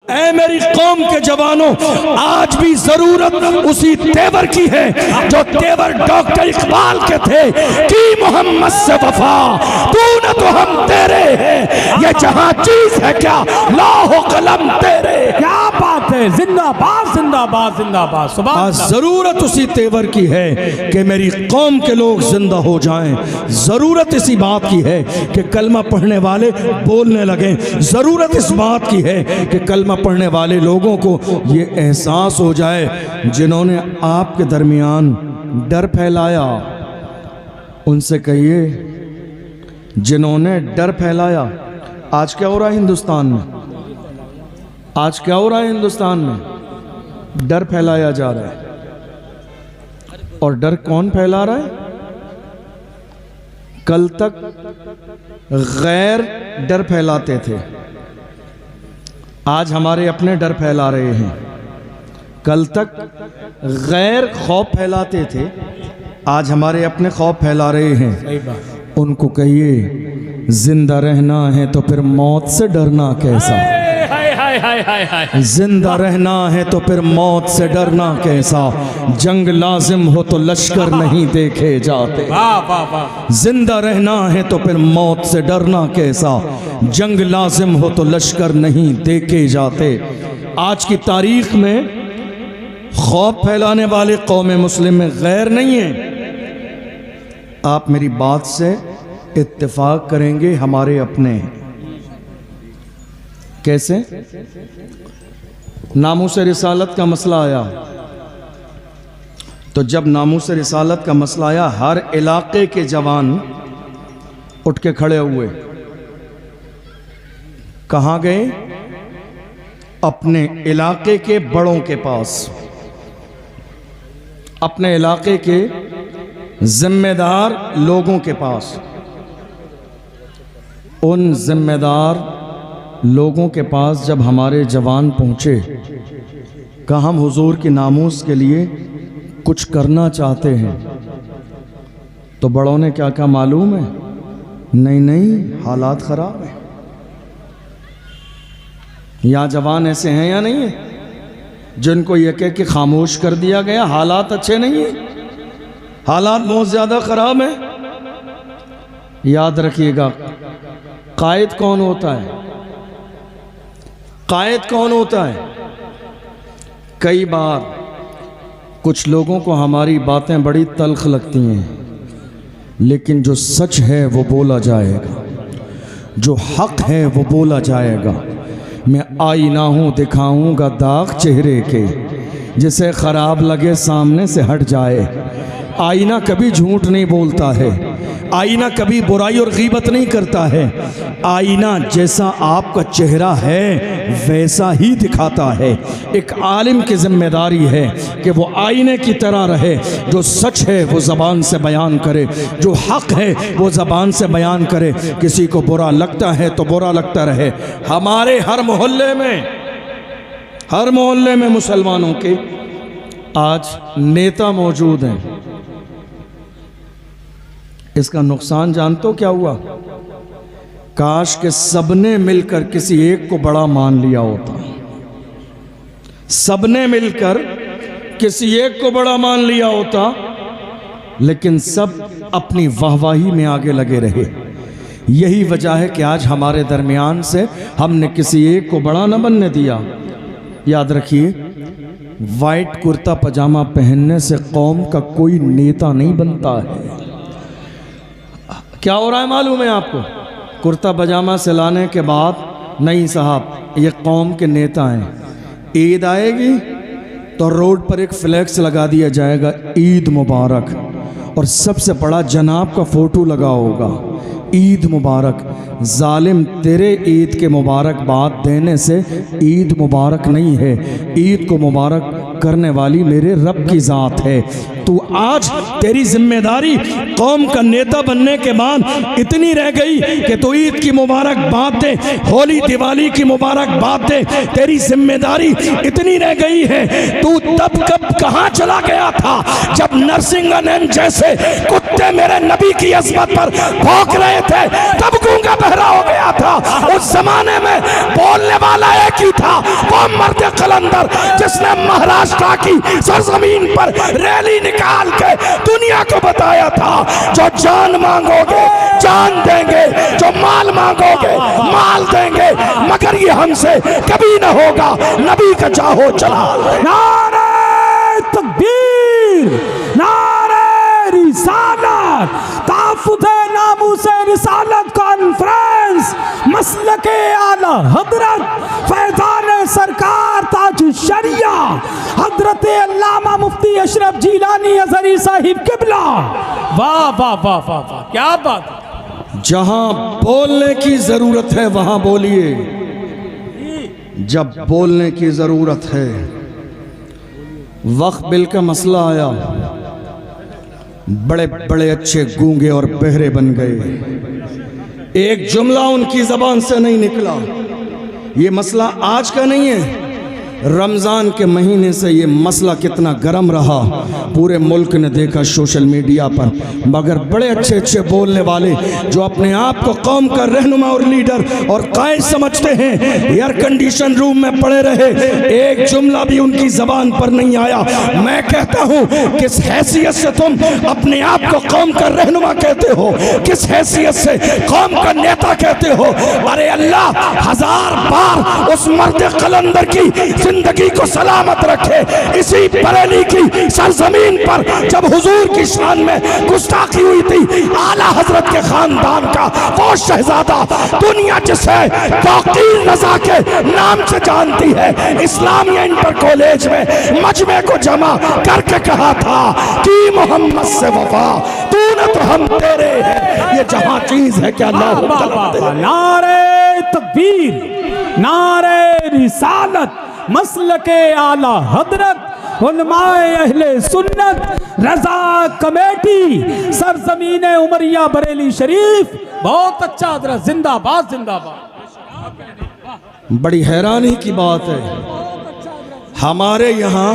ऐ मेरी कौम के जवानों, आज भी जरूरत उसी तेवर की है जो तेवर डॉक्टर इकबाल के थे कि मोहम्मद से वफा तूने तो हम तेरे हैं, ये जहां चीज है क्या लाहो कलम तेरे। क्या बात है, जिंदाबाद जिंदाबाद जिंदाबाद। सुभान अल्लाह। जरूरत उसी तेवर की है कि मेरी कौम के लोग जिंदा हो जाएं। जरूरत इसी बात की है कि कलमा पढ़ने वाले बोलने लगें। जरूरत इस बात की है कि कलमा पढ़ने वाले लोगों को ये एहसास हो जाए जिन्होंने आपके दरमियान डर फैलाया, उनसे कहिए जिन्होंने डर फैलाया। आज क्या हो रहा है हिंदुस्तान में? आज क्या हो रहा है हिंदुस्तान में? डर फैलाया जा रहा है। और डर कौन फैला रहा है? कल तक गैर डर फैलाते थे, आज हमारे अपने डर फैला रहे हैं। कल तक गैर खौफ फैलाते थे, आज हमारे अपने खौफ फैला रहे हैं। उनको कहिए जिंदा रहना है तो फिर मौत से डरना कैसा। जिंदा रहना है तो फिर मौत से डरना कैसा। जंग लाजिम हो तो लश्कर नहीं देखे जाते। जिंदा रहना है तो फिर मौत से डरना कैसा। जंग लाजिम हो तो लश्कर नहीं देखे जाते। आज की तारीख में खौफ फैलाने वाले कौम मुस्लिम में गैर नहीं है। आप मेरी बात से इत्तेफाक करेंगे, हमारे अपने हैं। कैसे? नामूस रिसालत का मसला आया, तो जब नामूस रिसालत का मसला आया, हर इलाके के जवान उठ के खड़े हुए। कहां गए? अपने इलाके के बड़ों के पास, अपने इलाके के जिम्मेदार लोगों के पास। उन जिम्मेदार लोगों के पास जब हमारे जवान पहुंचे, कहा हम हुजूर की नामूस के लिए कुछ करना चाहते हैं, तो बड़ों ने क्या कहा मालूम है? नहीं नहीं, हालात खराब है। यहाँ जवान ऐसे हैं या नहीं है जिनको यह कह के खामोश कर दिया गया हालात अच्छे नहीं है, हालात बहुत ज्यादा खराब है। याद रखिएगा, कायद कौन होता है? कायद कौन होता है? कई बार कुछ लोगों को हमारी बातें बड़ी तल्ख लगती हैं, लेकिन जो सच है वो बोला जाएगा, जो हक है वो बोला जाएगा। मैं आईना हूँ, दिखाऊंगा दाग चेहरे के, जिसे खराब लगे सामने से हट जाए। आईना कभी झूठ नहीं बोलता है, आईना कभी बुराई और गीबत नहीं करता है। आईना जैसा आपका चेहरा है वैसा ही दिखाता है। एक आलिम की जिम्मेदारी है कि वो आईने की तरह रहे। जो सच है वो ज़बान से बयान करे, जो हक है वो ज़बान से बयान करे। किसी को बुरा लगता है तो बुरा लगता रहे। हमारे हर मोहल्ले में मुसलमानों के आज नेता मौजूद हैं। इसका नुकसान जानते हो क्या हुआ? काश के सबने मिलकर किसी एक को बड़ा मान लिया होता, सबने मिलकर किसी एक को बड़ा मान लिया होता, लेकिन सब अपनी वाहवाही में आगे लगे रहे। यही वजह है कि आज हमारे दरमियान से हमने किसी एक को बड़ा न बनने दिया। याद रखिए, वाइट कुर्ता पजामा पहनने से कौम का कोई नेता नहीं बनता है। क्या हो रहा है मालूम है आपको? कुर्ता पजामा सिलाने के बाद नहीं साहब ये कौम के नेता हैं। ईद आएगी तो रोड पर एक फ्लैक्स लगा दिया जाएगा, ईद मुबारक, और सबसे बड़ा जनाब का फोटो लगा होगा, ईद मुबारक। जालिम, तेरे ईद के मुबारकबाद देने से ईद मुबारक नहीं है। ईद को मुबारक करने वाली मेरे रब की ज़ात है। तू आज तेरी जिम्मेदारी कौम का नेता बनने के बाद इतनी रह गई कि तू ईद की मुबारकबाद दे, होली दिवाली की मुबारकबाद दे। तेरी जिम्मेदारी इतनी रह गई है। तू तब कब कहाँ चला गया था जब नरसिंहन जैसे कुत्ते मेरे नबी की अज़मत पर भौंक रहे थे, तब गूंगा बहरा हो गया था। उस जमाने में बोलने वाला एक ही था, वो मर्द कलंदर जिसने महाराष्ट्र की सरजमीन पर रैली निकाल के दुनिया को बताया था, जो जान मांगोगे जान देंगे, जो माल मांगोगे माल देंगे, मगर ये हमसे कभी न होगा। नबी का चाहो चला। नारे तकबीर, नारे रिसालत, ताफुज़े नामूसे रिसालत कॉन्फ्रेंस, मसलके आला हजरत फैजान सरकार ताज शरिया हजरत अल्लामा मुफ्ती अशरफ जीलानी अज़हरी साहिब किबला। वाह वाह वाह वाह वाह, क्या बात। जहां बोलने की जरूरत है वहां बोलिए। जब बोलने की जरूरत है, वक्त बिल का मसला आया, बड़े बड़े अच्छे गूंगे और बहरे बन गए। एक जुमला उनकी जबान से नहीं निकला। ये मसला आज का नहीं है, रमज़ान के महीने से ये मसला कितना गर्म रहा पूरे मुल्क ने देखा सोशल मीडिया पर। मगर बड़े अच्छे अच्छे बोलने वाले जो अपने आप को कौम का रहनुमा और लीडर और कायद समझते हैं, एयर कंडीशन रूम में पड़े रहे, एक जुमला भी उनकी जबान पर नहीं आया। मैं कहता हूँ, किस हैसियत से तुम अपने आप को कौम का रहनुमा कहते हो, किस हैसियत से कौम का नेता कहते हो? अरे अल्लाह हजार बार उस मर्द कलंदर की जिंदगी को सलामत रखे। इसी बरेली की सरजमीन पर जब हुजूर की शान में गुस्ताखी हुई थी, आला हजरत के खानदान का वो शहजादा, दुनिया जिसे तौकीर रजा के नाम से जानती है, इस्लामिया इंटर कॉलेज में मजमे को जमा करके कहा था कि मोहम्मद से वफा तूने तो हम तेरे हैं, ये जहां चीज है क्या अल्लाह। नारे तकबीर, नारे रिसालत, मसलके आला हजरत, उलमाए अहले सुन्नत, रजा कमेटी, सरजमीन उमरिया बरेली शरीफ। बहुत अच्छा हजरत, जिंदाबाद जिंदाबाद। बड़ी हैरानी की बात है, हमारे यहाँ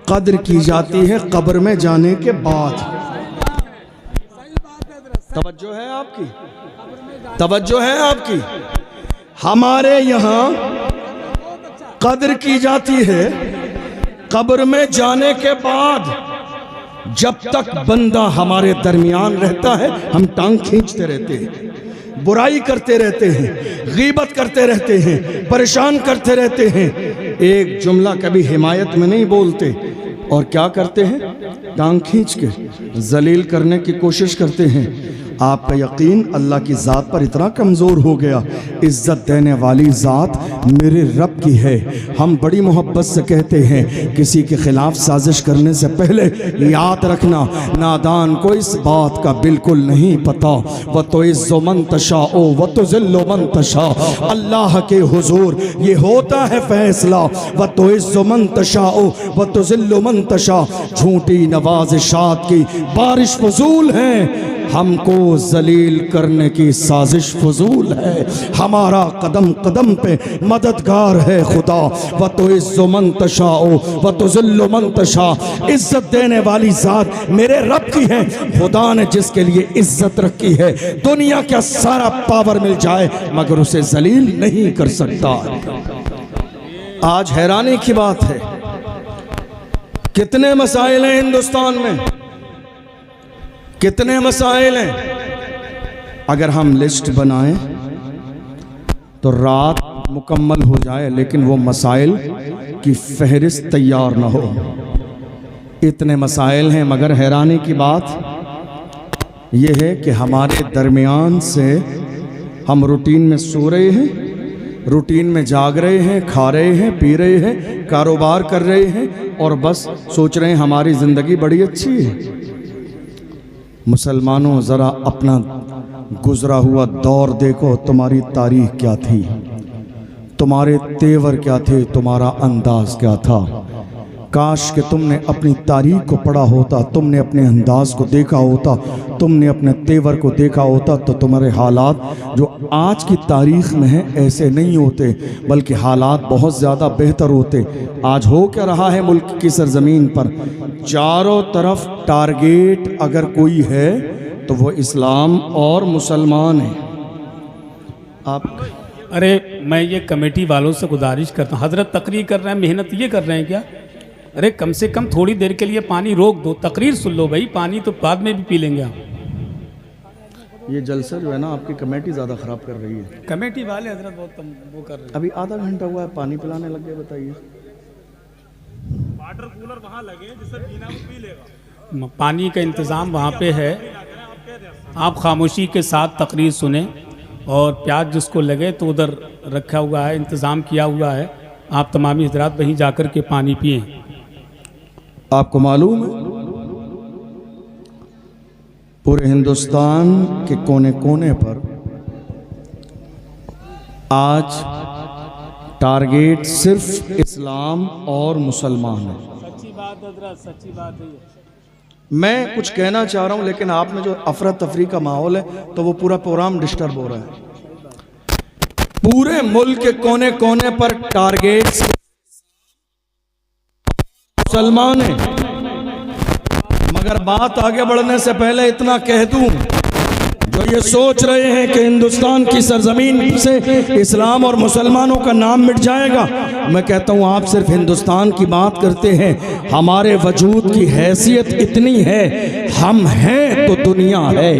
कद्र की जाती है कब्र में जाने के बाद। तवज्जो है आपकी, तवज्जो है आपकी। हमारे यहाँ कद्र की जाती है कब्र में जाने के बाद। जब तक बंदा हमारे दरमियान रहता है, हम टांग खींचते रहते हैं, बुराई करते रहते हैं, गीबत करते रहते हैं, परेशान करते रहते हैं। एक जुमला कभी हिमायत में नहीं बोलते और क्या करते हैं? टांग खींच के जलील करने की कोशिश करते हैं। आपका यकीन अल्लाह की ज़ात पर इतना कमज़ोर हो गया। इज़्ज़त देने वाली ज़ात मेरे रब की है। हम बड़ी मोहब्बत से कहते हैं, किसी के ख़िलाफ़ साजिश करने से पहले याद रखना, नादान को इस बात का बिल्कुल नहीं पता। व तो इज़्ज़ो मन तशाओ व तो ज़िल्लो मन तशा, अल्लाह के हुजूर ये होता है फ़ैसला। व तो इज़्ज़ो मन तशाओ व तो ज़िल्लो मन तशा, झूठी नवाज़िशात की बारिश फजूल है, हमको जलील करने की साजिश फजूल है। हमारा कदम कदम पे मददगार है खुदा। व तो इज़्ज़ो मन तशाओ व तो ज़िल्लो मन तशा, इज़्ज़त देने वाली ज़ात मेरे रब की है। खुदा ने जिसके लिए इज़्ज़त रखी है, दुनिया का सारा पावर मिल जाए मगर उसे जलील नहीं कर सकता। आज हैरानी की बात है, कितने मसाइल हैं हिंदुस्तान में, कितने मसाइल हैं। अगर हम लिस्ट बनाएं तो रात मुकम्मल हो जाए, लेकिन वो मसाइल की फहरिस्त तैयार ना हो। इतने मसाइल हैं, मगर हैरानी की बात यह है कि हमारे दरमियान से हम रूटीन में सो रहे हैं, रूटीन में जाग रहे हैं, खा रहे हैं, पी रहे हैं, कारोबार कर रहे हैं और बस सोच रहे हैं हमारी ज़िंदगी बड़ी अच्छी है। मुसलमानों, ज़रा अपना गुजरा हुआ दौर देखो, तुम्हारी तारीख क्या थी, तुम्हारे तेवर क्या थे, तुम्हारा अंदाज क्या था। काश कि तुमने अपनी तारीख को पढ़ा होता, तुमने अपने अंदाज को देखा होता, तुमने अपने तेवर को देखा होता, तो तुम्हारे हालात जो आज की तारीख में हैं ऐसे नहीं होते, बल्कि हालात बहुत ज़्यादा बेहतर होते। आज हो क्या रहा है मुल्क की सरजमीन पर, चारों तरफ टारगेट अगर कोई है तो वो इस्लाम और मुसलमान हैं। आप अरे मैं ये कमेटी वालों से गुजारिश करता हूँ, हजरत तकरीर कर रहे हैं, मेहनत ये कर रहे हैं क्या? अरे कम से कम थोड़ी देर के लिए पानी रोक दो, तकरीर सुन लो भाई, पानी तो बाद में भी पी लेंगे हम। ये जलसा जो है ना आपकी कमेटी ज़्यादा ख़राब कर रही है। कमेटी वाले हजरत बहुत वो कर रहे हैं। अभी आधा घंटा हुआ है, पानी पिलाने लग गए, बताइए। वाटर कूलर वहाँ लगे जिससे पीना वो पी लेगा। पानी का इंतज़ाम वहाँ पे है, आप खामोशी के साथ तकरीर सुने, और प्याज जिसको लगे तो उधर रखा हुआ है, इंतज़ाम किया हुआ है, आप तमामी हजरात वहीं जाकर के पानी पिएँ। आपको मालूम है पूरे हिंदुस्तान के कोने कोने पर आज टारगेट सिर्फ इस्लाम और मुसलमान है। सच्ची बात हजरत, सच्ची बात है। मैं कुछ कहना चाह रहा हूं, लेकिन आप में जो अफरा तफरी का माहौल है तो वो पूरा प्रोग्राम डिस्टर्ब हो रहा है। पूरे मुल्क के कोने कोने पर टारगेट मुसलमान है। मगर बात आगे बढ़ने से पहले इतना कह दूं, जो ये सोच रहे हैं कि हिंदुस्तान की सरजमीन से इस्लाम और मुसलमानों का नाम मिट जाएगा, मैं कहता हूं आप सिर्फ हिंदुस्तान की बात करते हैं। हमारे वजूद की हैसियत इतनी है, हम हैं तो दुनिया है,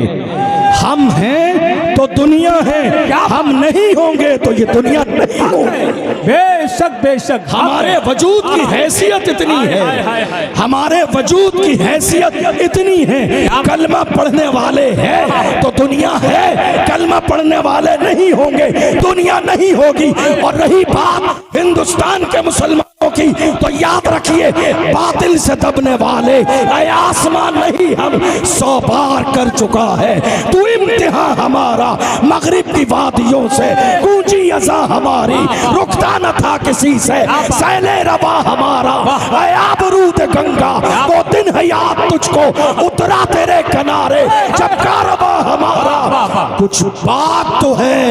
हम हैं तो दुनिया है, हम नहीं होंगे तो ये दुनिया नहीं होगी। बेशक बेशक, हमारे वजूद की हैसियत इतनी है, हमारे वजूद की हैसियत इतनी है, कलमा पढ़ने वाले हैं तो दुनिया है, कलमा पढ़ने वाले नहीं होंगे दुनिया नहीं होगी। और रही बात हिंदुस्तान के मुसलमानों की, तो याद रखिए बातिल से दबने वाले आसमान नहीं हम 100 बार कर चुका है। तू इम्तिहान हमारा मगरिब की वादियों से, गूंजी अज़ा हमारी रुकता न था किसी से, सैले रवा हमारा आबरूद गंगा, वो दिन है याद तुझको उतरा तेरे किनारे जब कारवा हमारा। कुछ बात तो है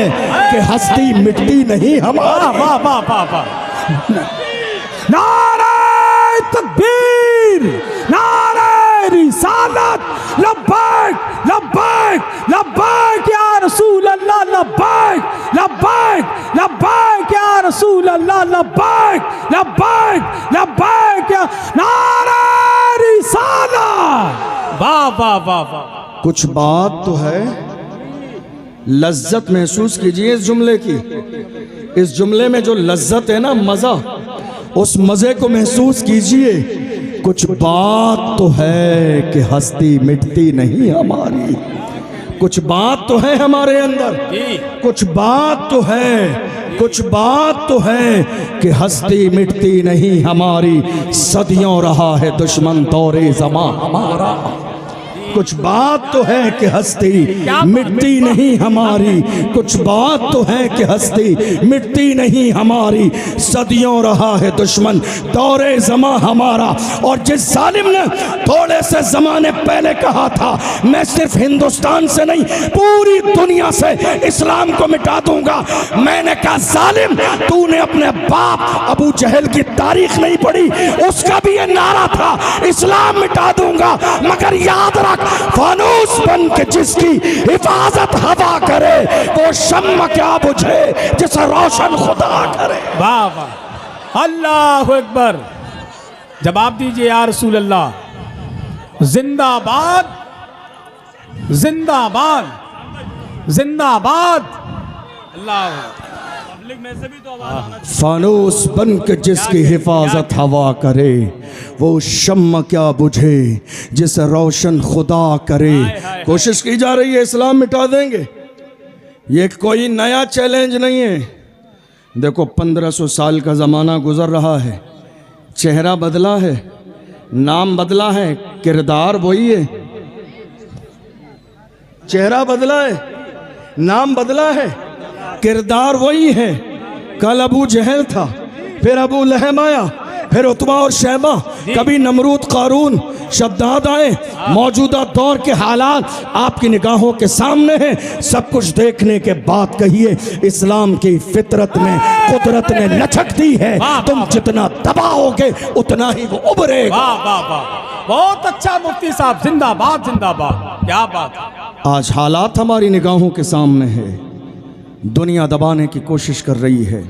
कि हस्ती मिटती नहीं हमारा। वाह वाह वाह वाह, नारे तकबीर, नारे रिसालत, लब्बैक लब्बैक लब्बैक या रसूल अल्लाह, लब्बैक लब्बैक लब्बैक या रसूल अल्लाह, लब्बैक लब्बैक लब्बैक या नारे रिसालत। वाह वाह वाह वाह। कुछ बात तो है, लज्जत महसूस कीजिए इस जुमले की। इस जुमले में जो लज्जत है ना, मजा, उस मजे को महसूस कीजिए। कुछ बात तो है कि हस्ती मिटती नहीं हमारी, कुछ बात तो है हमारे अंदर, कुछ बात तो है, कुछ बात तो है कि हस्ती मिटती नहीं हमारी। सदियों रहा है दुश्मन दौरे ज़मां हमारा। कुछ बात तो है कि हस्ती मिटती नहीं हमारी, कुछ बात तो है कि हस्ती मिटती नहीं हमारी। सदियों रहा है दुश्मन दौरे ज़मां हमारा। और जिस जालिम ने थोड़े से ज़माने पहले कहा था मैं सिर्फ हिंदुस्तान से नहीं पूरी दुनिया से इस्लाम को मिटा दूंगा, मैंने कहा जालिम, तूने अपने बाप अबू जहल की तारीख नहीं पढ़ी, उसका भी ये नारा था इस्लाम मिटा दूंगा। मगर याद रख, फानूस बन के जिसकी हिफाजत हवा करे, वो शम्मा क्या बुझे जिसे रोशन खुदा करे। वाह वाह, अल्लाह अकबर। जवाब दीजिए या रसूल अल्लाह। जिंदाबाद जिंदाबाद जिंदाबाद। अल्लाह में से भी तो आवाज आना चाहिए। फानूस बन के जिसकी हिफाजत हवा करे, वो शम्मा क्या बुझे जिसे रोशन खुदा करे। कोशिश की जा रही है इस्लाम मिटा देंगे, ये कोई नया चैलेंज नहीं है। देखो 1500 साल का ज़माना गुजर रहा है, चेहरा बदला है, नाम बदला है, किरदार वही है। चेहरा बदला है, नाम बदला है, किरदार वही है। कल अबू जहल था, फिर अबू लहब आया, फिर उतबा और शैबा, कभी नमरूद कारून शद्दाद आए। मौजूदा दौर के हालात आपकी निगाहों के सामने हैं। सब कुछ देखने के बाद कहिए इस्लाम की फितरत में कुदरत ने लचक दी है। तुम जितना दबाओगे उतना ही वो उभरेगा। वाह वाह वाह, बहुत अच्छा मुफ्ती साहब, जिंदाबाद जिंदाबाद, क्या बात है। आज हालात हमारी निगाहों के सामने है। दुनिया दबाने की कोशिश कर रही है।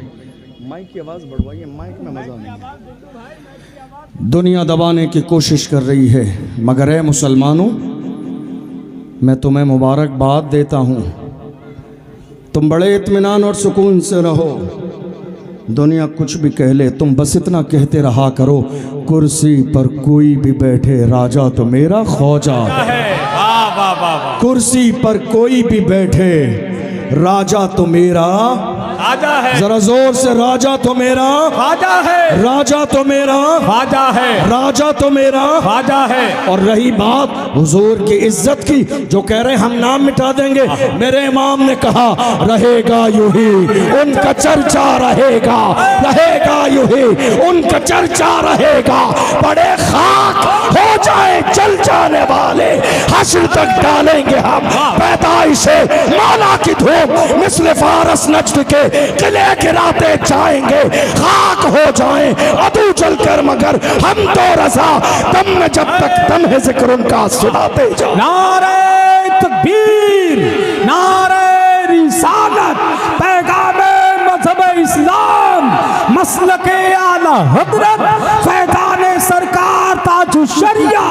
माइक की आवाज बढ़वाइए, माइक में मजा नहीं। दुनिया दबाने की कोशिश कर रही है, मगर ए मुसलमानों, मैं तुम्हें मुबारकबाद देता हूँ। तुम बड़े इत्मीनान और सुकून से रहो। दुनिया कुछ भी कह ले, तुम बस इतना कहते रहा करो, कुर्सी पर कोई भी बैठे राजा तो मेरा ख्वाजा है। वाह वाह वाह, कुर्सी पर कोई भी बैठे राजा तो मेरा राजा है। जरा जोर से, राजा तो मेरा, राजा है, राजा तो मेरा, राजा है, राजा तो मेरा, राजा है। और रही बात हुजूर की इज्जत की, जो कह रहे हैं हम नाम मिटा देंगे, मेरे इमाम ने कहा रहेगा यूं ही उनका चर्चा, रहेगा रहेगा यूं ही उनका चर्चा रहेगा। बड़े खाक हो जाए चल जाने वाले, हश्र तक डालेंगे हम पैदाइशे मौला की धूम, मिस्ल फारस नज्द के किले गिराते जाएंगे। खाक हो जाएं अदू चलकर, मगर हम तो रजा दम में जब तक दम है जिक्र उनका सुनाते जाओ। नारे तकबीर, नारे रिसालत, पैगामे मज़हब इस्लाम, मसलके आला हज़रत, फैज़ाने सरकार ताजु शरिया,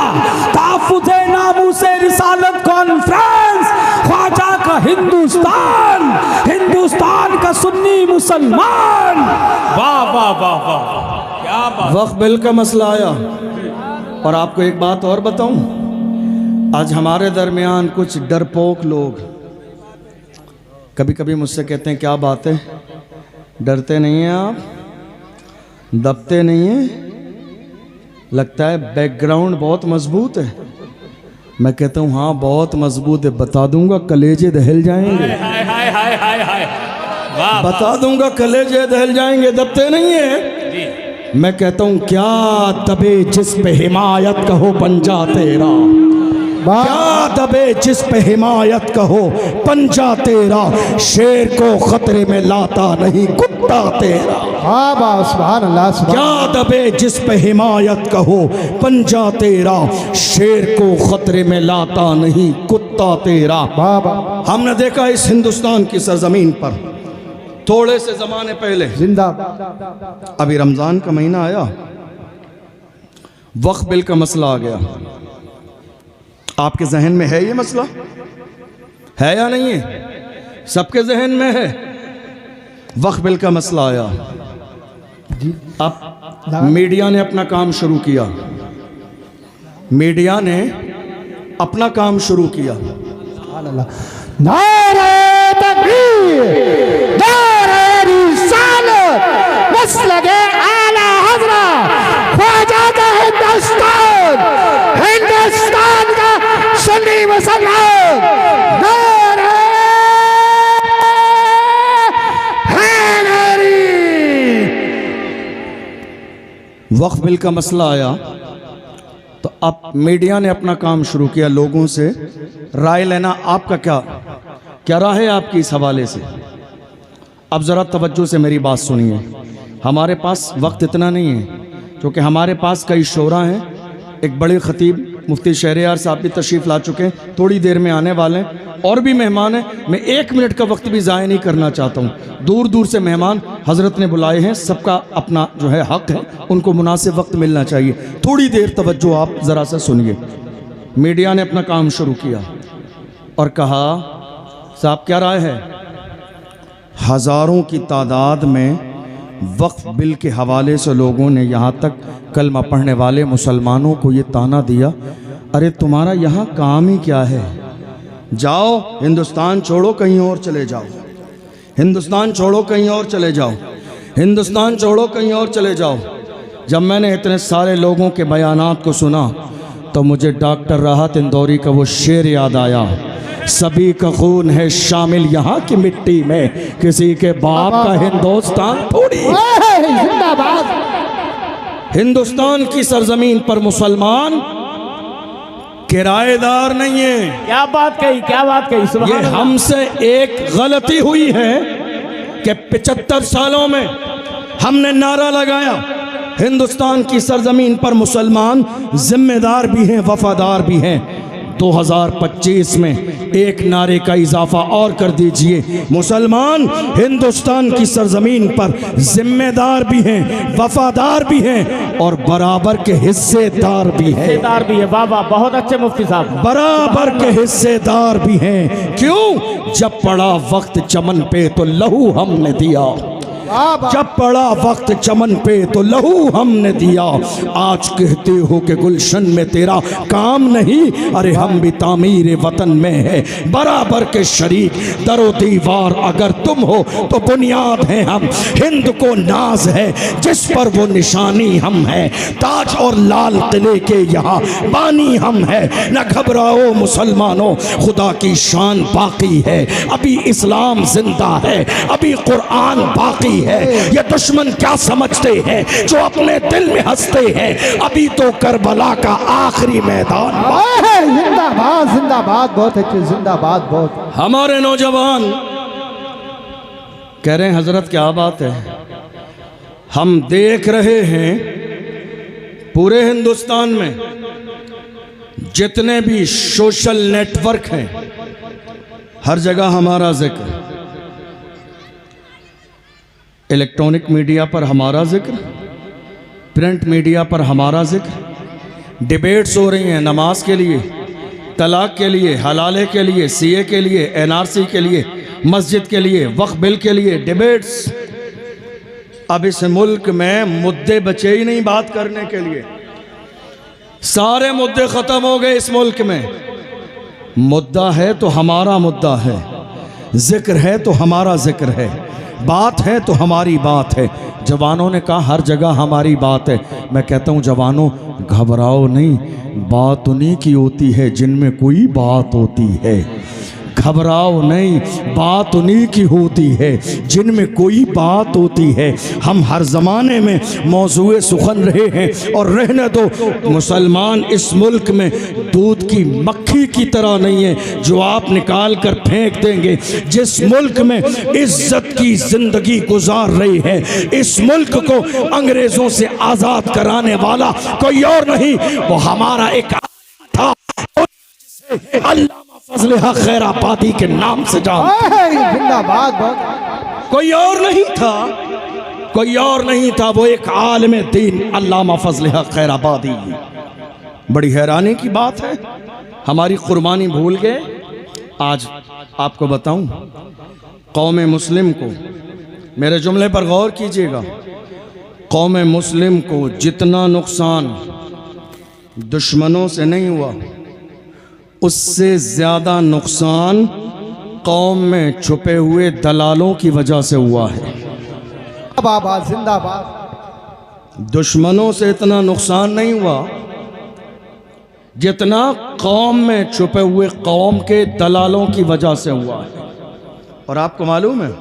ताफ़ुज़े नामूसे रिसालत कॉन्फ्रेंस, ख्वाजा का हिंदुस्तान, हिंदुस्तान का सुन्नी मुसलमान। वाह वाह वाह वाह, क्या बात। वक्फ बिल का मसला आया। और आपको एक बात और बताऊं, आज हमारे दरमियान कुछ डरपोक लोग कभी कभी मुझसे कहते हैं क्या बात है, डरते नहीं हैं आप, दबते नहीं हैं, लगता है बैकग्राउंड बहुत मजबूत है। मैं कहता हूँ हाँ बहुत मजबूत है, बता दूंगा कलेजे दहल जाएंगे। हाय हाय हाय हाय हाय, वाह, बता दूंगा कलेजे दहल जाएंगे, दबते नहीं है। मैं कहता हूँ क्या दबे जिस पे हिमायत कहो पंजा तेरा, क्या दबे जिस पे हिमायत कहो पंजा तेरा, शेर को खतरे में लाता नहीं कुत्ता तेरा। सुभान अल्लाह, क्या दबे जिस पे हिमायत कहो पंजा तेरा, शेर को खतरे में लाता नहीं कुत्ता तेरा। हमने देखा इस हिंदुस्तान की सरजमीन पर थोड़े से जमाने पहले, जिंदा, अभी रमजान का महीना आया, वक्फ बिल का मसला आ गया। आपके जहन में है ये मसला, है या नहीं है? सबके जहन में है। वक्फ बिल का मसला आया, अब मीडिया ने अपना काम शुरू किया, मीडिया ने अपना काम शुरू किया। नारे तकबीर, नारे रिसालत, मसलके आला हज़रत, ख्वाजा का हिंदुस्तान, हिंदुस्तान का सुन्नी मुसलमान, नारे हैदरी। वक्फ बिल का मसला आया तो अब मीडिया ने अपना काम शुरू किया, लोगों से राय लेना। आपका क्या राय है आपकी इस हवाले से? अब ज़रा तवज्जो से मेरी बात सुनिए। हमारे पास वक्त इतना नहीं है, क्योंकि हमारे पास कई शोरा हैं। एक बड़े ख़तीब मुफ्ती शहरयार साहब भी तशरीफ़ ला चुके हैं, थोड़ी देर में आने वाले हैं, और भी मेहमान हैं। मैं 1 मिनट का वक्त भी ज़ाया नहीं करना चाहता हूँ। दूर दूर से मेहमान हज़रत ने बुलाए हैं, सबका अपना जो है हक़ है, उनको मुनासिब वक्त मिलना चाहिए। थोड़ी देर तवज्जो आप ज़रा सा सुनिए। मीडिया ने अपना काम शुरू किया और कहा साहब क्या राय है? हज़ारों की तादाद में वक्फ बिल के हवाले से लोगों ने यहाँ तक कलमा पढ़ने वाले मुसलमानों को ये ताना दिया, अरे तुम्हारा यहाँ काम ही क्या है? जाओ हिंदुस्तान छोड़ो कहीं और चले जाओ, हिंदुस्तान छोड़ो कहीं और चले जाओ, हिंदुस्तान छोड़ो कहीं और चले जाओ। जब मैंने इतने सारे लोगों के बयानात को सुना तो मुझे डॉक्टर राहत इंदौरी का वो शेर याद आया, सभी का खून है शामिल यहाँ की मिट्टी में, किसी के बाप का हिंदुस्तान थोड़ी। जिंदाबाद। हिंदुस्तान की सरजमीन पर मुसलमान किराएदार नहीं है। क्या बात कही, क्या बात कही, ये सुभान अल्लाह। हमसे एक गलती हुई है कि 75 सालों में हमने नारा लगाया हिंदुस्तान की सरजमीन पर मुसलमान जिम्मेदार भी हैं, वफादार भी हैं। 2025 में एक नारे का इजाफा और कर दीजिए, मुसलमान हिंदुस्तान की सरजमीन पर जिम्मेदार भी हैं, वफादार भी हैं और बराबर के हिस्सेदार भी हैं। हिस्सेदार भी है। वाह वाह, बहुत अच्छे मुफ्ती साहब। बराबर के हिस्सेदार भी हैं। क्यों? जब पड़ा वक्त चमन पे तो लहू हमने दिया, जब पड़ा वक्त चमन पे तो लहू हमने दिया। आज कहते हो कि गुलशन में तेरा काम नहीं, अरे हम भी तामीर वतन में है बराबर के शरीक। दरो दीवार अगर तुम हो तो बुनियाद है हम, हिंद को नाज है जिस पर वो निशानी हम है। ताज और लाल किले के यहाँ बानी हम है। न घबराओ मुसलमानों, खुदा की शान बाकी है। अभी इस्लाम जिंदा है, अभी कुरान बाकी है। ये दुश्मन क्या समझते हैं जो अपने दिल में हंसते हैं, अभी तो करबला का आखिरी मैदान। जिंदाबाद जिंदाबाद, बहुत अच्छे, जिंदाबाद। बहुत हमारे नौजवान कह रहे हैं हजरत क्या बात है, हम देख रहे हैं पूरे हिंदुस्तान में जितने भी सोशल नेटवर्क हैं हर जगह हमारा जिक्र, इलेक्ट्रॉनिक मीडिया पर हमारा जिक्र, प्रिंट मीडिया पर हमारा जिक्र, डिबेट्स हो रही हैं नमाज के लिए, तलाक के लिए, हलाले के लिए, सीए के लिए, एनआरसी के लिए, मस्जिद के लिए, वक्फ बिल के लिए डिबेट्स। अब इस मुल्क में मुद्दे बचे ही नहीं बात करने के लिए, सारे मुद्दे खत्म हो गए इस मुल्क में। मुद्दा है तो हमारा मुद्दा है, जिक्र है तो हमारा जिक्र है, बात है तो हमारी बात है। जवानों ने कहा हर जगह हमारी बात है। मैं कहता हूँ जवानों घबराओ नहीं, बात उन्हीं की होती है जिनमें कोई बात होती है। घबराओ नहीं, बात उन्हीं की होती है जिनमें कोई बात होती है। हम हर ज़माने में मौजूए सुखन रहे हैं और रहने दो। मुसलमान इस मुल्क में दूध की मक्खी की तरह नहीं है जो आप निकाल कर फेंक देंगे। जिस मुल्क में इज्जत की ज़िंदगी गुजार रही है, इस मुल्क को अंग्रेज़ों से आज़ाद कराने वाला कोई और नहीं, वो हमारा एक था, अल्लामा फजल हक खैराबादी के नाम से जान। जिंदाबाद। बहुत कोई और नहीं था, कोई और नहीं था, वो एक आलिम दीन अल्लामा फजल हक खैराबादी। बड़ी हैरानी की बात है, हमारी कुर्बानी भूल गए। आज आपको बताऊं, कौम मुस्लिम को, मेरे जुमले पर गौर कीजिएगा, कौम मुस्लिम को जितना नुकसान दुश्मनों से नहीं हुआ, उससे ज़्यादा नुकसान कौम में छुपे हुए दलालों की वजह से हुआ है। जिंदाबाद जिंदाबाद। दुश्मनों से इतना नुकसान नहीं हुआ जितना कौम में छुपे हुए कौम के दलालों की वजह से हुआ है। और आपको मालूम है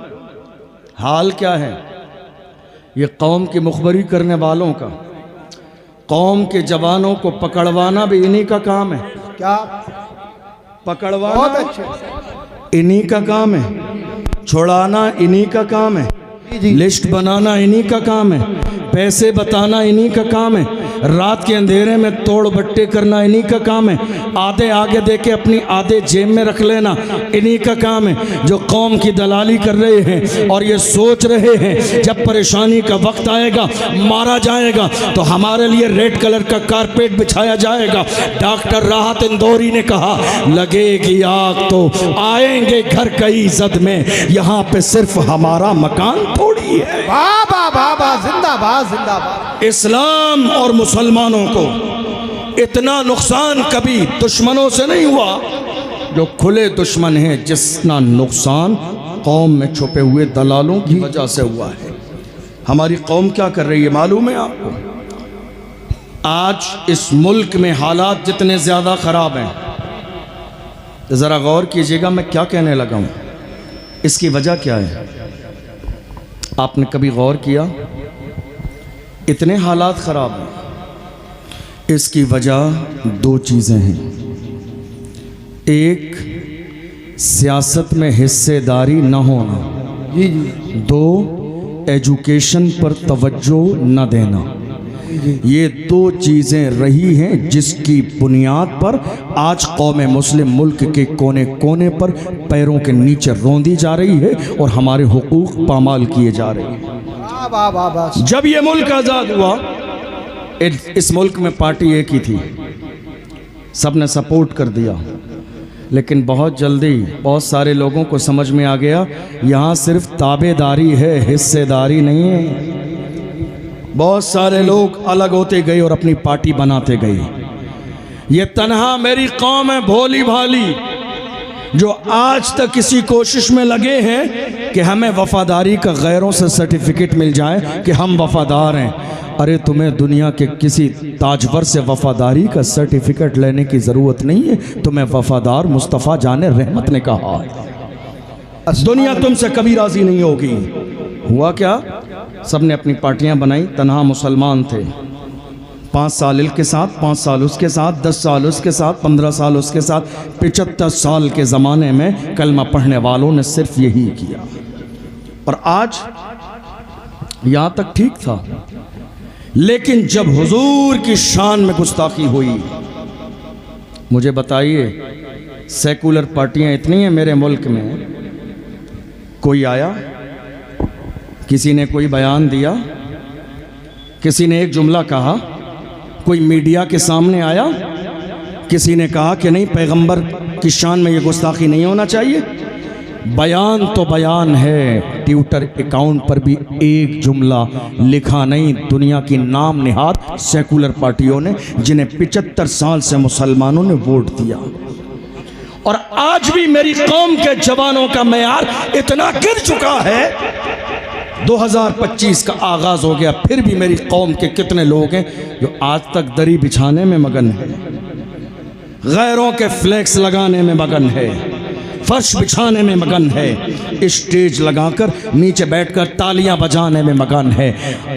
हाल क्या है? ये कौम की मुखबरी करने वालों का, कौम के जवानों को पकड़वाना भी इन्हीं का काम है। क्या? पकड़वाना बहुत अच्छे, इन्हीं का काम है, छुड़ाना इन्हीं का काम है, लिस्ट बनाना इन्हीं का काम है, पैसे बताना इन्हीं का काम है, रात के अंधेरे में तोड़ बट्टे करना इन्हीं का काम है, आधे आगे दे के अपनी आधे जेब में रख लेना इन्हीं का काम है, जो कौम की दलाली कर रहे हैं और ये सोच रहे हैं जब परेशानी का वक्त आएगा, मारा जाएगा तो हमारे लिए रेड कलर का कारपेट बिछाया जाएगा। डॉक्टर राहत इंदौरी ने कहा लगेगी आग तो आएंगे घर कई जद में, यहाँ पे सिर्फ हमारा मकान थोड़ी है। बाबा बाबा, जिंदाबाद जिंदाबाद। इस्लाम और मुसलमानों को इतना नुकसान कभी दुश्मनों से नहीं हुआ जो खुले दुश्मन हैं, जितना नुकसान कौम में छुपे हुए दलालों की वजह से हुआ है। हमारी कौम क्या कर रही है मालूम है आपको? आज इस मुल्क में हालात जितने ज़्यादा ख़राब हैं, ज़रा गौर कीजिएगा मैं क्या कहने लगा हूँ, इसकी वजह क्या है। आपने कभी गौर किया? इतने हालात ख़राब हैं, इसकी वजह दो चीज़ें हैं। एक, सियासत में हिस्सेदारी न होना। जी जी दो, एजुकेशन पर तवज्जो न देना। ये दो चीज़ें रही हैं जिसकी बुनियाद पर आज कौम मुस्लिम मुल्क के कोने कोने पर पैरों के नीचे रौंदी जा रही है और हमारे हुकूक पामाल किए जा रहे हैं। वाह वाह वाह वाह। जब ये मुल्क आज़ाद हुआ, इस मुल्क में पार्टी एक ही थी, सब ने सपोर्ट कर दिया, लेकिन बहुत जल्दी बहुत सारे लोगों को समझ में आ गया यहाँ सिर्फ ताबेदारी है, हिस्सेदारी नहीं है। बहुत सारे लोग अलग होते गए और अपनी पार्टी बनाते गए। ये तन्हा मेरी कौम है भोली भाली, जो आज तक इसी कोशिश में लगे हैं कि हमें वफादारी का गैरों से सर्टिफिकेट मिल जाए कि हम वफादार हैं। अरे तुम्हें दुनिया के किसी ताजवर से वफादारी का सर्टिफिकेट लेने की ज़रूरत नहीं है, तुम्हें वफादार मुस्तफ़ा जाने रहमत ने कहा, दुनिया तुमसे कभी राज़ी नहीं होगी। हुआ क्या? सब ने अपनी पार्टियां बनाई, तन्हा मुसलमान थे। 5 साल इसके साथ, 5 साल उसके साथ, 10 साल उसके साथ, 15 साल उसके साथ, 75 साल के ज़माने में कलमा पढ़ने वालों ने सिर्फ यही किया। और आज यहाँ तक ठीक था, लेकिन जब हुजूर की शान में गुस्ताखी हुई, मुझे बताइए सेकुलर पार्टियां इतनी हैं मेरे मुल्क में, कोई आया, किसी ने कोई बयान दिया, किसी ने एक जुमला कहा, कोई मीडिया के सामने आया, किसी ने कहा कि नहीं पैगंबर की शान में ये गुस्ताखी नहीं होना चाहिए? बयान तो बयान है, ट्विटर अकाउंट पर भी एक जुमला लिखा नहीं। दुनिया की नाम निहाद सेकुलर पार्टियों ने, जिन्हें 75 साल से मुसलमानों ने वोट दिया, और आज भी मेरी कौम के जवानों का मेयार इतना गिर चुका है। 2025 का आगाज हो गया, फिर भी मेरी कौम के कितने लोग हैं जो आज तक दरी बिछाने में मगन है, गैरों के फ्लैक्स लगाने में मगन है, फर्श बिछाने में मगन है, स्टेज लगाकर नीचे बैठकर तालियां बजाने में मगन है।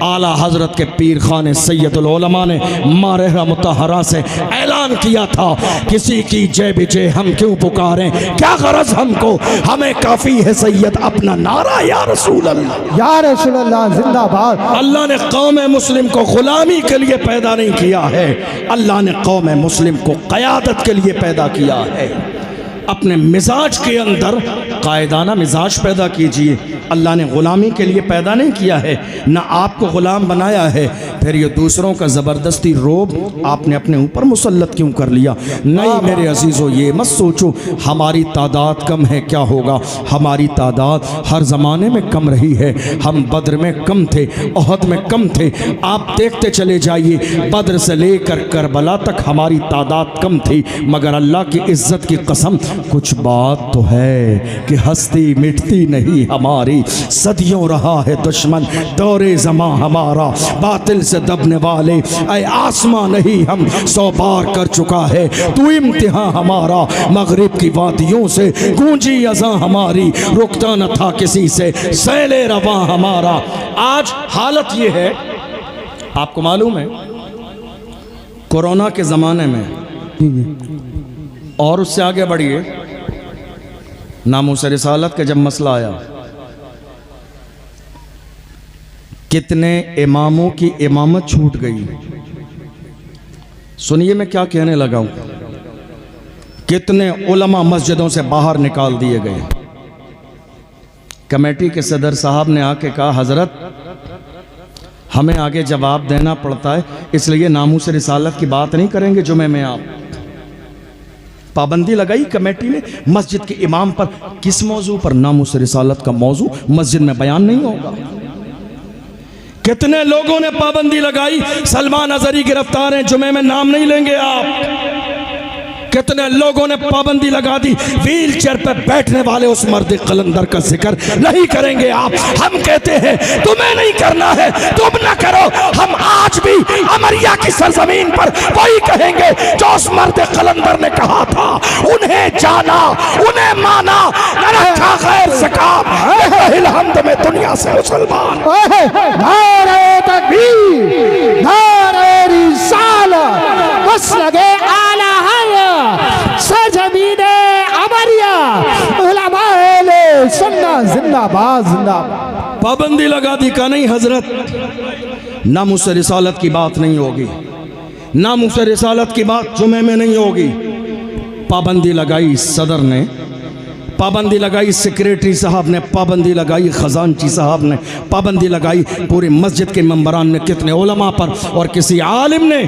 आला हजरत के पीर खाने सैयदुल उलमा ने मारहरा मुतहरा से ऐलान किया था, किसी की जय विजय हम क्यों पुकारें, क्या गरज हमको, हमें काफी है सैयद अपना नारा या रसूल अल्लाह। या रसूल अल्लाह जिंदाबाद। अल्लाह ने कौम मुस्लिम को गुलामी के लिए पैदा नहीं किया है, अल्लाह ने कौम मुस्लिम को क़यादत के लिए पैदा किया है। अपने मिजाज के अंदर कायदाना मिजाज पैदा कीजिए। अल्लाह ने ग़ुलामी के लिए पैदा नहीं किया है, ना आपको ग़ुलाम बनाया है। फिर ये दूसरों का ज़बरदस्ती रोब आपने अपने ऊपर मुसल्लत क्यों कर लिया? नहीं मेरे अजीज़ों, ये मत सोचो हमारी तादाद कम है, क्या होगा, हमारी तादाद हर ज़माने में कम रही है। हम बद्र में कम थे, ओहद में कम थे, आप देखते चले जाइए, बद्र से लेकर करबला तक हमारी तादाद कम थी, मगर अल्लाह की इज़्ज़त की कसम कुछ बात तो है कि हस्ती मिटती नहीं हमारी, सदियों रहा है दुश्मन दौरे ज़मां हमारा, बातिल से दबने वाले ऐ आसमां नहीं हम 100 बार कर चुका है तू इम्तिहान हमारा, मगरिब की वादियों से गूंजी अज़ां हमारी, रुकता न था किसी से सैले रवां हमारा। आज हालत ये है, आपको मालूम है कोरोना के ज़माने में, और उससे आगे बढ़िए नामूस रिसालत का जब मसला आया, कितने इमामों की इमामत छूट गई। सुनिए मैं क्या कहने लगा हूं, कितने उलमा मस्जिदों से बाहर निकाल दिए गए। कमेटी के सदर साहब ने आके कहा, हजरत हमें आगे जवाब देना पड़ता है, इसलिए नामूस रिसालत की बात नहीं करेंगे जुमे में। आप पाबंदी लगाई कमेटी ने मस्जिद के इमाम पर, किस मौजू पर? नामूस रिसालत का मौजू मस्जिद में बयान नहीं होगा। कितने लोगों ने पाबंदी लगाई, सलमान अजहरी गिरफ्तार हैं, जुमे में नाम नहीं लेंगे आप। कितने लोगों ने पाबंदी लगा दी, व्हील चेयर पर बैठने वाले उस मर्द कलंदर का जिक्र नहीं करेंगे आप। हम कहते हैं तुम्हें नहीं करना है, तुम ना करो, हम आज भी अमरिया की सरजमीन पर वही कहेंगे जो उस मर्द कलंदर ने कहा था, उन्हें उन्हें जाना, उन्हें माना, न रखा गैर से काम, हिलहम्द में दुनिया से मुसलमान। नारे तकबीर, नारे रिसालत, बस लगे आला हया, सरजमीने अमरिया, उलमाए सुन्नत जिंदाबाद जिंदाबाद। पाबंदी लगा दी का नहीं हजरत, नामुस रिसालत की बात नहीं होगी, नामुस रिसालत की बात जुमे में नहीं होगी। पाबंदी लगाई सदर ने, पाबंदी लगाई सेक्रेटरी साहब ने, पाबंदी लगाई खजानची साहब ने, पाबंदी लगाई पूरी मस्जिद के मेंबरान ने, कितने उलमा पर, और किसी आलिम ने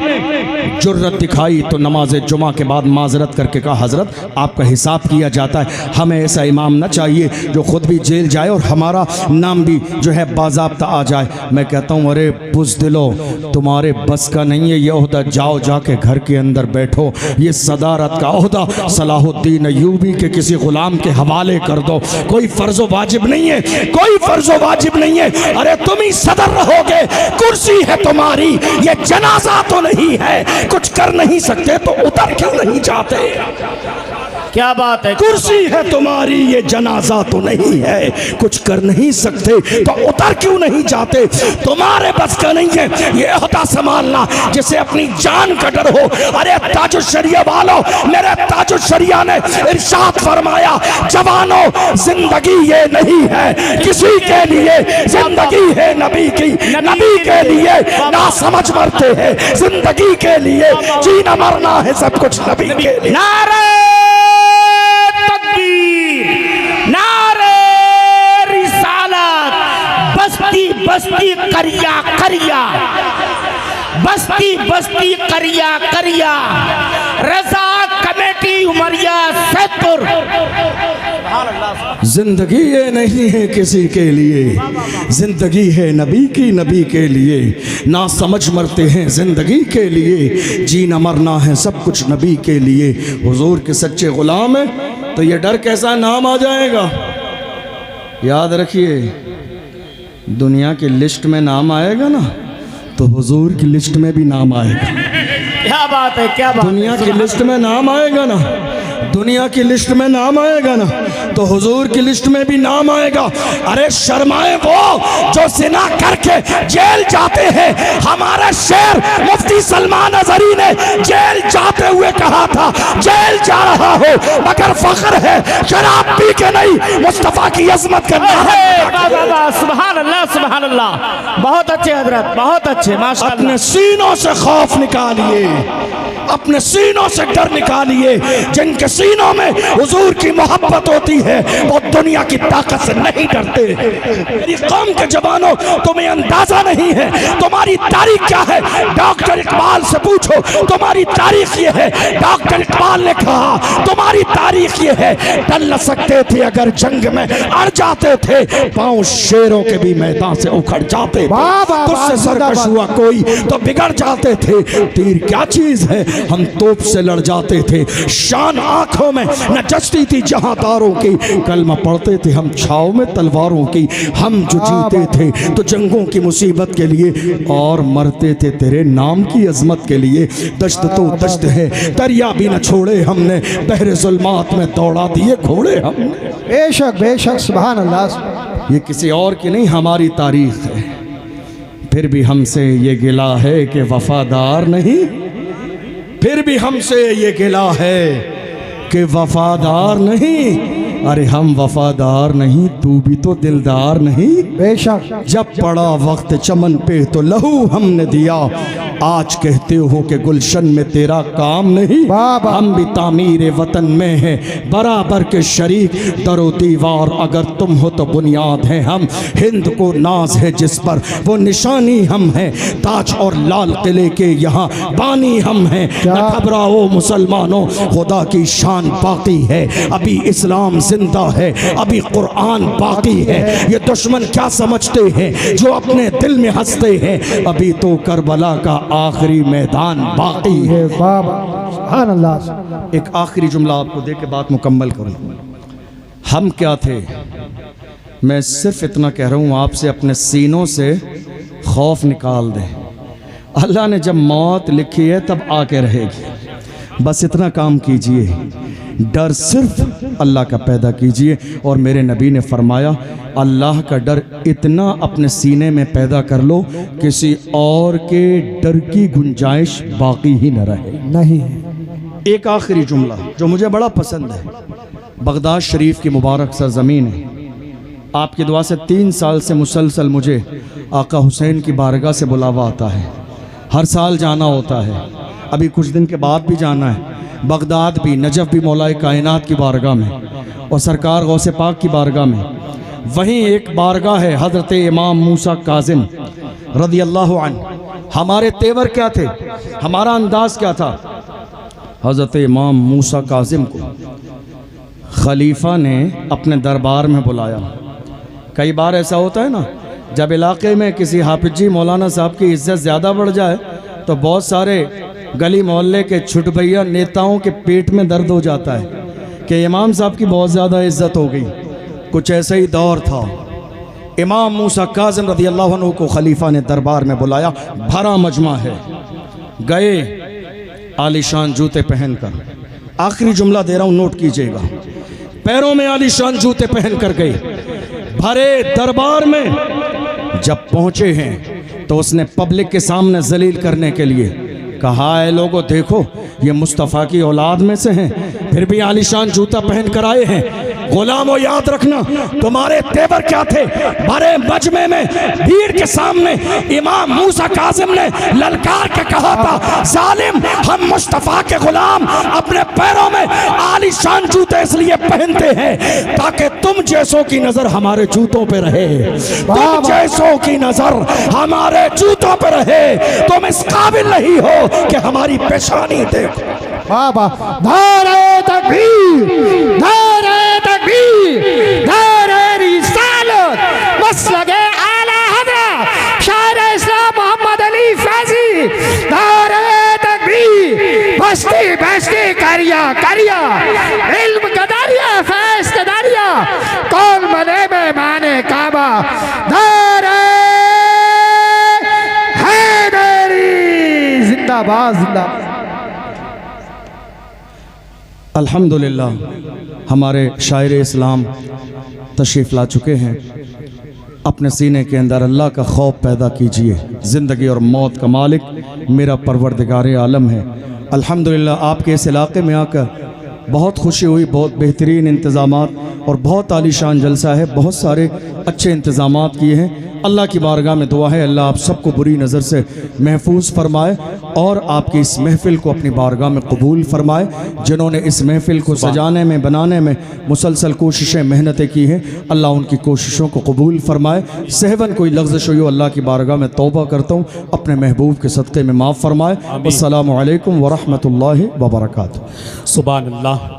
जुर्रत दिखाई तो नमाज जुमा के बाद माजरत करके कहा हजरत आपका हिसाब किया जाता है, हमें ऐसा इमाम ना चाहिए जो खुद भी जेल जाए और हमारा नाम भी जो है बाज़ाब्ता आ जाए। मैं कहता हूँ अरे बुज़दिलो, तुम्हारे बस का नहीं है ये ओहदा, जाओ जाके घर के अंदर बैठो, ये सदारत का ओहदा सलाहुद्दीन अय्यूबी के किसी गुलाम के हवाले कर दो, कोई फर्जो वाजिब नहीं है, कोई फर्जो वाजिब नहीं है। अरे तुम ही सदर रहोगे, कुर्सी है तुम्हारी, ये जनाजा तो नहीं है, कुछ कर नहीं सकते तो उतर क्यों नहीं जाते? क्या बात है, कुर्सी है तुम्हारी, ये जनाजा तो नहीं है, कुछ कर नहीं सकते तो उतर क्यों नहीं जाते? तुम्हारे बस का नहीं है ये होता संभालना जिसे अपनी जान का डर हो। अरे ताजुश्शरिया वालों, मेरे ताजुश्शरिया ने इरशाद फरमाया, जवानों जिंदगी ये नहीं है किसी के लिए, जिंदगी है नबी की, नबी के लिए ना समझ मरते हैं, जिंदगी के लिए जीना मरना है सब कुछ नबी के लिए। नारे तकबीर, नारे रिसालत, बस्ती बस्ती करिया करिया, बस्ती बस्ती करिया करिया, रजा कमेटी उमरिया सैदपुर। जिंदगी ये नहीं है किसी के लिए, जिंदगी है नबी की, नबी के लिए ना समझ मरते हैं, जिंदगी के लिए जीना मरना है सब कुछ नबी के लिए। हुजूर के सच्चे गुलाम है तो ये डर कैसा नाम आ जाएगा? याद रखिए, दुनिया की लिस्ट में नाम आएगा ना तो हुजूर की लिस्ट में भी नाम आएगा। क्या बात है, क्या बात, दुनिया की लिस्ट में नाम आएगा ना, दुनिया की लिस्ट में नाम आएगा ना तो हुजूर की लिस्ट में भी नाम आएगा। अरे शर्माए वो जो जिना करके जेल जाते हैं। हमारा शेर मुफ्ती सलमान अजहरी ने जेल जाते हुए कहा था, जेल जा रहा हो मगर फख्र है शराब पी के नहीं, मुस्तफा की अजमत करना है। सुभान अल्लाह, सुभान अल्लाह, बहुत अच्छे हजरत, बहुत अच्छे, माशाअल्लाह। अपने सीनों से खौफ निकालिए, अपने सीनों से डर निकालिए। जिनके सीनों में हुजूर की मोहब्बत होती है वो दुनिया की ताकत से नहीं डरते। मेरी कौम के जवानों, तुम्हें अंदाजा नहीं है तुम्हारी तारीख क्या है। डॉक्टर इकबाल से पूछो तुम्हारी तारीख ये है। डॉक्टर इकबाल ने कहा तुम्हारी तारीख ये है, डल न सकते थे अगर जंग में अड़ जाते थे, पांव शेरों के भी मैदान से उखड़ जाते, तुझसे सरकश हुआ कोई तो बिगड़ जाते थे। तीर क्या चीज है, हम तोप से लड़ जाते थे, शान आंखों में न जचती थी जहांदारों की, कलमा पढ़ते थे हम छाव में तलवारों की। हम जो जीते थे तो जंगों की मुसीबत के लिए और मरते थे तेरे नाम की अजमत के लिए। दश्त तो दश्त है, दरिया भी न छोड़े हमने, बहरे जुल्मात में दौड़ा दिए घोड़े हमने। बेशक बेशक, सुभान अल्लाह। ये किसी और की नहीं, हमारी तारीख है। फिर भी हमसे ये गिला है कि वफादार नहीं, फिर भी हमसे ये गिला है कि वफादार नहीं। अरे हम वफादार नहीं, तू भी तो दिलदार नहीं। बेशक, जब पड़ा वक्त चमन पे तो लहू हमने दिया, आज कहते हो कि गुलशन में तेरा काम नहीं। हम भी तामीर वतन में हैं बराबर के शरीक, दरो दीवार अगर तुम हो तो बुनियाद है हम। हिंद को नाज है जिस पर वो निशानी हम हैं, ताज और लाल किले के यहाँ बानी हम हैं। न घबराओ मुसलमानों, खुदा की शान बाकी है, अभी इस्लाम जिंदा है, अभी कुरान बाकी है। ये दुश्मन क्या समझते हैं जो अपने दिल में हंसते हैं, अभी तो करबला का आखिरी मैदान बाकी है। सुभान अल्लाह। एक आखिरी जुमला आपको दे के बात मुकम्मल करूं। हम क्या थे, मैं सिर्फ इतना कह रहा हूं आपसे, अपने सीनों से खौफ निकाल दें। अल्लाह ने जब मौत लिखी है तब आके रहेगी, बस इतना काम कीजिए। डर सिर्फ अल्लाह का पैदा कीजिए। और मेरे नबी ने फरमाया अल्लाह का डर इतना अपने सीने में पैदा कर लो किसी और के डर की गुंजाइश बाकी ही न रहे। नहीं। एक आखिरी जुमला जो मुझे बड़ा पसंद है। बगदाद शरीफ की मुबारक सरजमीन है, आपकी दुआ से 3 साल से मुसलसल मुझे आका हुसैन की बारगाह से बुलावा आता है। हर साल जाना होता है, अभी कुछ दिन के बाद भी जाना है। बगदाद भी, नजफ़ भी मौलाए कायनात की बारगाह में और सरकार गौसे पाक की बारगाह में। वहीं एक बारगाह है हज़रत इमाम मूसा काज़िम रज़ी अल्लाहु अन्हु। हमारे तेवर क्या थे, हमारा अंदाज़ क्या था? हज़रत इमाम मूसा काज़िम को खलीफा ने अपने दरबार में बुलाया। कई बार ऐसा होता है ना, जब इलाके में किसी हाफिज जी मौलाना साहब की इज्जत ज़्यादा बढ़ जाए तो बहुत सारे गली मोहल्ले के छुटभैया नेताओं के पेट में दर्द हो जाता है कि इमाम साहब की बहुत ज़्यादा इज्जत हो गई। कुछ ऐसा ही दौर था। इमाम मूसा काज़िम रज़ी अल्लाहु अन्हु को खलीफा ने दरबार में बुलाया, भरा मजमा है। गए आलीशान जूते पहनकर, आखिरी जुमला दे रहा हूँ नोट कीजिएगा, पैरों में आलीशान जूते पहन कर गए भरे दरबार में। जब पहुंचे हैं तो उसने पब्लिक के सामने जलील करने के लिए कहा है लोगों देखो ये मुस्तफ़ा की औलाद में से हैं, फिर भी आलीशान जूता पहन कर आए हैं। गुलामों याद रखना तुम्हारे तेवर क्या थे। भरे मजमे में भीड़ के सामने इमाम मूसा काज़िम ने ललकार के कहा था जालिम, हम मुस्तफ़ा के गुलाम अपने पैरों में आलीशान जूते इसलिए पहनते हैं ताकि तुम जैसों की नजर हमारे जूतों पे रहे, तुम जैसों की नजर हमारे जूतों पे रहे। तुम इस काबिल नहीं हो कि हमारी पेशानी देखो। बाबा नारे तकबीर, नारे तकबीर, नारे रिसालत, मसलके आला हज़रत शायर इस्लाम मोहम्मद अली फैज़ी। नारे तकबीर, बस्ती बस्ती करिया करिया, इल्म कदारिया फैज़ कदारिया, कौन मने में माने काबा। नारे हैदरी जिंदाबाद जिंदाबाद। अल्हम्दुलिल्लाह हमारे शायर इस्लाम तशरीफ़ ला चुके हैं। अपने सीने के अंदर अल्लाह का खौफ पैदा कीजिए। ज़िंदगी और मौत का मालिक मेरा परवरदिगार आलम है। अल्हम्दुलिल्लाह आपके इस इलाके में आकर बहुत खुशी हुई। बहुत बेहतरीन इंतज़ामात और बहुत आलीशान जलसा है, बहुत सारे अच्छे इंतज़ामात किए हैं। अल्लाह की बारगाह में दुआ है अल्लाह आप सबको बुरी नज़र से महफूज फरमाए और आपकी इस महफ़िल को अपनी बारगाह में कबूल फरमाए। जिन्होंने इस महफ़िल को सजाने में बनाने में मुसलसल कोशिशें मेहनतें की हैं अल्लाह उनकी कोशिशों को कबूल फरमाए। सहवन कोई लफ्ज़ हुई अल्लाह की बारगाह में तौबा करता हूँ, अपने महबूब के सदक़े में माफ़ फरमाए। अस्सलामु अलैकुम व रहमतुल्लाहि व बरकातुहू। सुभान अल्लाह।